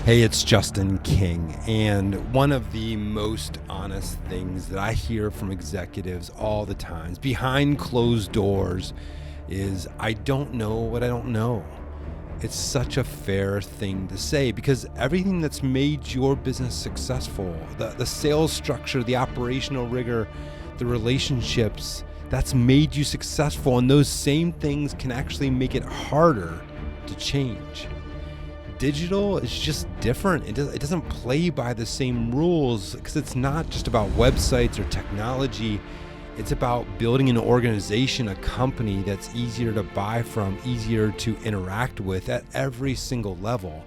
Hey, it's Justin King, and one of the most honest things that I hear from executives all the time behind closed doors is, I don't know what I don't know. It's such a fair thing to say because everything that's made your business successful, the sales structure, the operational rigor, the relationships, that's made you successful, and those same things can actually make it harder to change. Digital is just different. It doesn't play by the same rules because it's not just about websites or technology. It's about building an organization, a company that's easier to buy from, easier to interact with at every single level.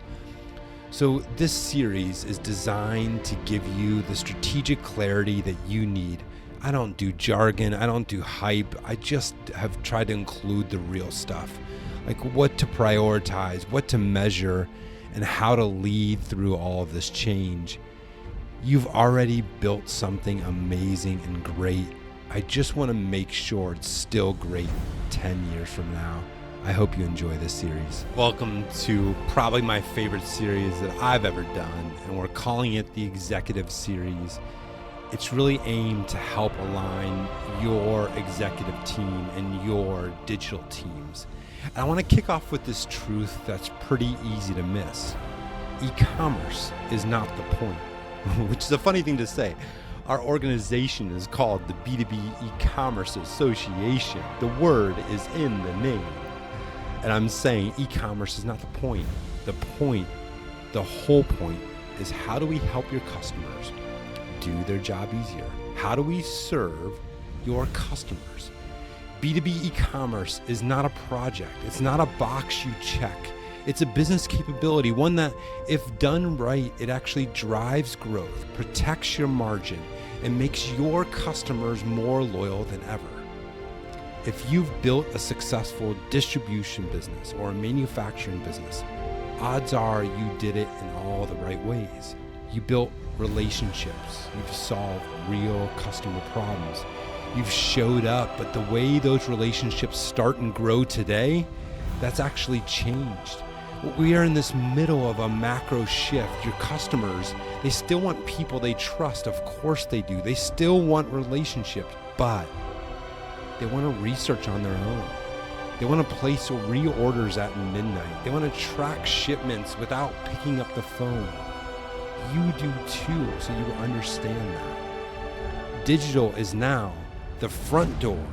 So this series is designed to give you the strategic clarity that you need. I don't do jargon, I don't do hype. I just have tried to include the real stuff, like what to prioritize, what to measure, and how to lead through all of this change. You've already built something amazing and great. I just want to make sure it's still great 10 years from now. I hope you enjoy this series. Welcome to probably my favorite series that I've ever done, and we're calling it the Executive Series. It's really aimed to help align your executive team and your digital teams. And I want to kick off with this truth that's pretty easy to miss. E-commerce is not the point, which is a funny thing to say. Our organization is called the B2B eCommerce Association. The word is in the name. And I'm saying e-commerce is not the point. The point, the whole point, is how do we help your customers do their job easier? How do we serve your customers? B2B e-commerce is not a project. It's not a box you check. It's a business capability, one that, if done right, it actually drives growth, protects your margin, and makes your customers more loyal than ever. If you've built a successful distribution business or a manufacturing business, odds are you did it in all the right ways. You built relationships. You've solved real customer problems. You've showed up, but the way those relationships start and grow today, that's actually changed. We are in this middle of a macro shift. Your customers, they still want people they trust. Of course they do. They still want relationships, but they want to research on their own. They want to place reorders at midnight. They want to track shipments without picking up the phone. You do too, so you understand that. Digital is now the front door,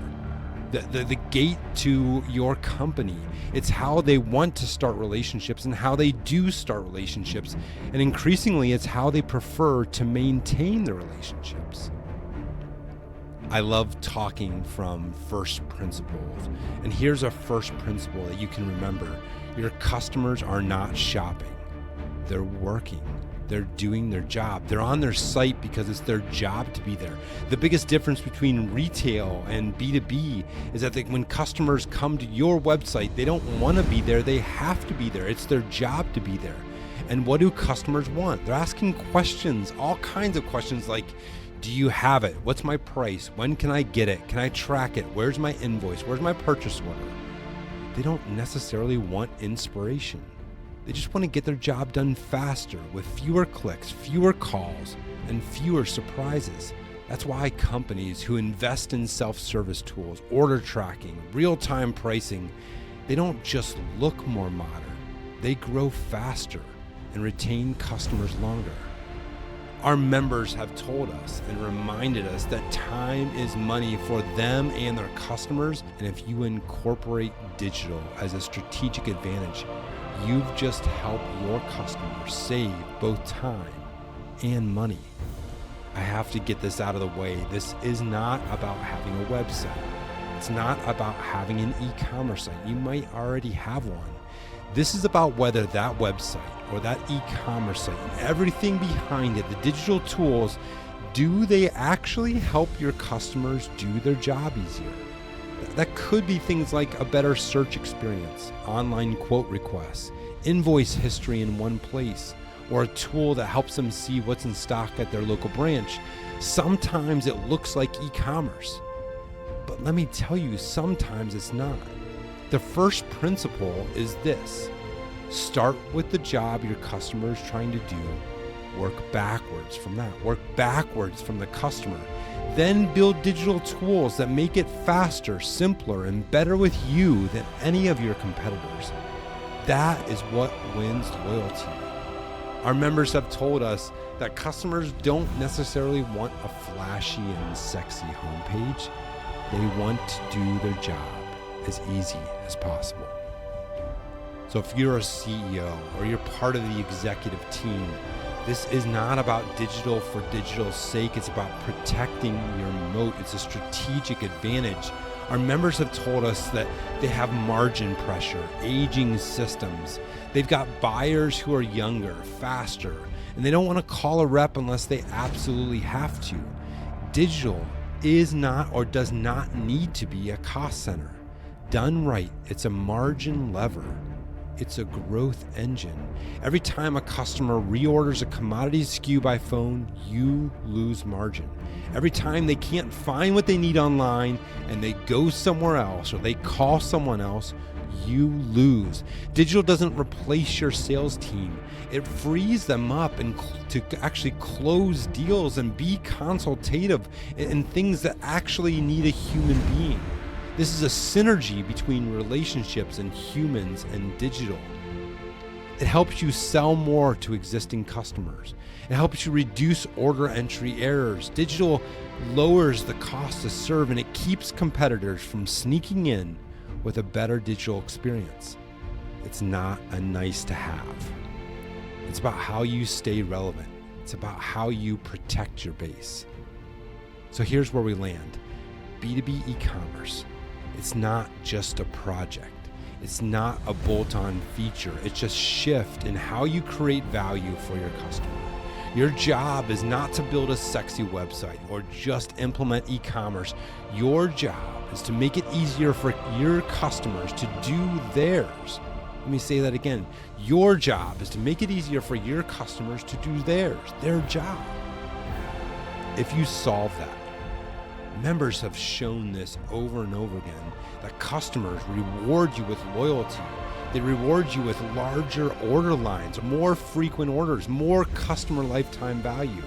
the gate to your company. It's how they want to start relationships and how they do start relationships. And increasingly, it's how they prefer to maintain the relationships. I love talking from first principles. And here's a first principle that you can remember. Your customers are not shopping. They're working. They're doing their job. They're on their site because it's their job to be there. The biggest difference between retail and B2B is that when customers come to your website, they don't want to be there. They have to be there. It's their job to be there. And what do customers want? They're asking questions, all kinds of questions like, do you have it? What's my price? When can I get it? Can I track it? Where's my invoice? Where's my purchase order? They don't necessarily want inspiration. They just want to get their job done faster with fewer clicks, fewer calls, and fewer surprises. That's why companies who invest in self-service tools, order tracking, real-time pricing, they don't just look more modern. They grow faster and retain customers longer. Our members have told us and reminded us that time is money for them and their customers. And if you incorporate digital as a strategic advantage, you've just helped your customers save both time and money. I have to get this out of the way. This is not about having a website. It's not about having an e-commerce site. You might already have one. This is about whether that website or that e-commerce site and everything behind it, the digital tools, do they actually help your customers do their job easier? That could be things like a better search experience, online quote requests, invoice history in one place, or a tool that helps them see what's in stock at their local branch. Sometimes it looks like e-commerce, but let me tell you, sometimes it's not. The first principle is this: Start with the job your customer is trying to do. Work backwards from that. Work backwards from the customer. Then build digital tools that make it faster, simpler, and better with you than any of your competitors. That is what wins loyalty. Our members have told us that customers don't necessarily want a flashy and sexy homepage. They want to do their job as easy as possible. So if you're a CEO or you're part of the executive team, this is not about digital for digital's sake. It's about protecting your moat. It's a strategic advantage. Our members have told us that they have margin pressure, aging systems. They've got buyers who are younger, faster, and they don't want to call a rep unless they absolutely have to. Digital is not or does not need to be a cost center. Done right, it's a margin lever. It's a growth engine. Every time a customer reorders a commodity SKU by phone, you lose margin. Every time they can't find what they need online and they go somewhere else or they call someone else, you lose. Digital doesn't replace your sales team. It frees them up and to actually close deals and be consultative in things that actually need a human being. This is a synergy between relationships and humans and digital. It helps you sell more to existing customers. It helps you reduce order entry errors. Digital lowers the cost to serve, and it keeps competitors from sneaking in with a better digital experience. It's not a nice to have. It's about how you stay relevant. It's about how you protect your base. So here's where we land. B2B e-commerce. It's not just a project. It's not a bolt-on feature. It's just shift in how you create value for your customer. Your job is not to build a sexy website or just implement e-commerce. Your job is to make it easier for your customers to do theirs. Let me say that again. Your job is to make it easier for your customers to do theirs, their job. If you solve that, members have shown this over and over again, that customers reward you with loyalty. They reward you with larger order lines, more frequent orders, more customer lifetime value.